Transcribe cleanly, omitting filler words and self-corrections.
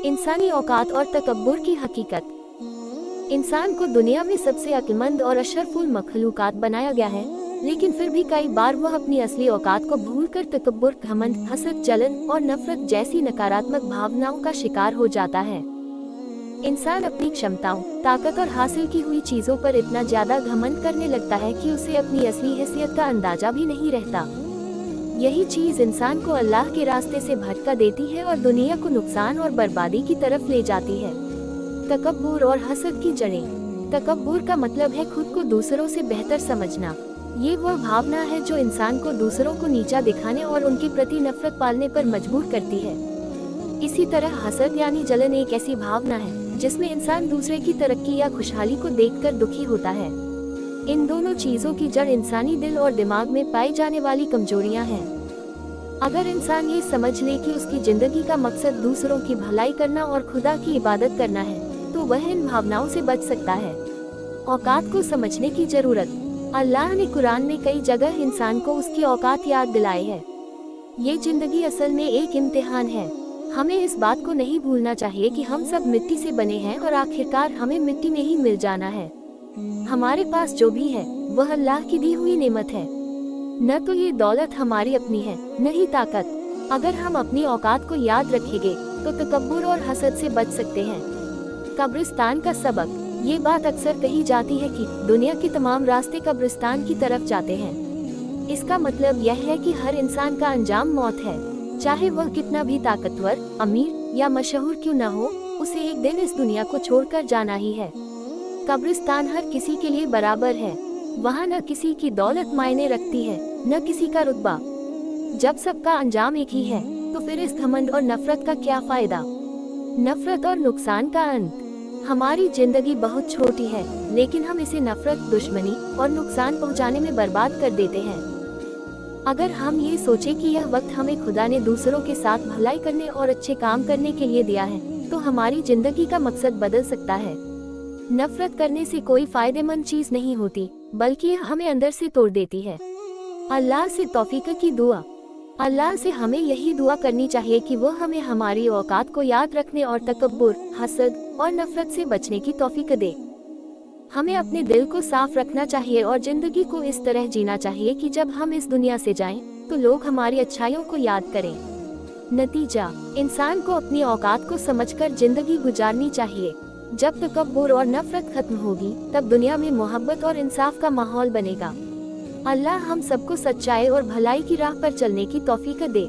इंसानी औकात और तकब्बुर की हकीकत। इंसान को दुनिया में सबसे अक्लमंद और अशरफुल मखलूकात बनाया गया है, लेकिन फिर भी कई बार वह अपनी असली औकात को भूलकर तकब्बुर, घमंड, हसद, जलन और नफरत जैसी नकारात्मक भावनाओं का शिकार हो जाता है। इंसान अपनी क्षमताओं, ताकत और हासिल की हुई चीजों पर इतना ज्यादा घमंड करने लगता है कि उसे अपनी असली हैसियत का अंदाजा भी नहीं रहता। यही चीज इंसान को अल्लाह के रास्ते से भटका देती है और दुनिया को नुकसान और बर्बादी की तरफ ले जाती है। तकब्बुर और हसद की जड़ें। तकब्बुर का मतलब है खुद को दूसरों से बेहतर समझना। ये वह भावना है जो इंसान को दूसरों को नीचा दिखाने और उनके प्रति नफरत पालने पर मजबूर करती है। इसी तरह हसद यानी जलन एक ऐसी भावना है जिसमें इंसान दूसरे की तरक्की या खुशहाली को देखकर दुखी होता है। इन दोनों चीजों की जड़ इंसानी दिल और दिमाग में पाई जाने वाली कमजोरियां हैं। अगर इंसान ये समझ ले कि उसकी जिंदगी का मकसद दूसरों की भलाई करना और खुदा की इबादत करना है, तो वह इन भावनाओं से बच सकता है। औकात को समझने की जरूरत। अल्लाह ने कुरान में कई जगह इंसान को उसकी औकात याद दिलाई है। ये जिंदगी असल में एक इम्तिहान है। हमें इस बात को नहीं भूलना चाहिए कि हम सब मिट्टी से बने हैं और आखिरकार हमें मिट्टी में ही मिल जाना है। हमारे पास जो भी है वह अल्लाह की दी हुई नेमत है। न तो ये दौलत हमारी अपनी है, न ही ताकत। अगर हम अपनी औकात को याद रखेंगे तो तकब्बुर और हसद से बच सकते हैं। कब्रिस्तान का सबक। ये बात अक्सर कही जाती है कि दुनिया के तमाम रास्ते कब्रिस्तान की तरफ जाते हैं। इसका मतलब यह है कि हर इंसान का अंजाम मौत है। चाहे वह कितना भी ताकतवर, अमीर या मशहूर क्यों न हो, उसे एक दिन इस दुनिया को छोड़कर जाना ही है। कब्रिस्तान हर किसी के लिए बराबर है। वहाँ न किसी की दौलत मायने रखती है, न किसी का रुतबा। जब सबका अंजाम एक ही है, तो फिर इस घमंड और नफरत का क्या फायदा। नफरत और नुकसान का अंत। हमारी जिंदगी बहुत छोटी है, लेकिन हम इसे नफरत, दुश्मनी और नुकसान पहुँचाने में बर्बाद कर देते हैं। अगर हम ये सोचे कि यह वक्त हमें खुदा ने दूसरों के साथ भलाई करने और अच्छे काम करने के लिए दिया है, तो हमारी जिंदगी का मकसद बदल सकता है। नफरत करने से कोई फायदेमंद चीज नहीं होती, बल्कि यह हमें अंदर से तोड़ देती है। अल्लाह से तौफीक की दुआ। अल्लाह से हमें यही दुआ करनी चाहिए कि वो हमें हमारी औकात को याद रखने और तकब्बुर, हसद और नफरत से बचने की तौफीक दे। हमें अपने दिल को साफ रखना चाहिए और जिंदगी को इस तरह जीना चाहिए कि जब हम इस दुनिया से जाएं, तो लोग हमारी अच्छाइयों को याद करें। नतीजा, इंसान को अपनी औकात को समझकर जिंदगी गुजारनी चाहिए। जब तकब्बुर और नफरत खत्म होगी, तब दुनिया में मोहब्बत और इंसाफ का माहौल बनेगा। अल्लाह हम सबको सच्चाई और भलाई की राह पर चलने की तौफीक दे।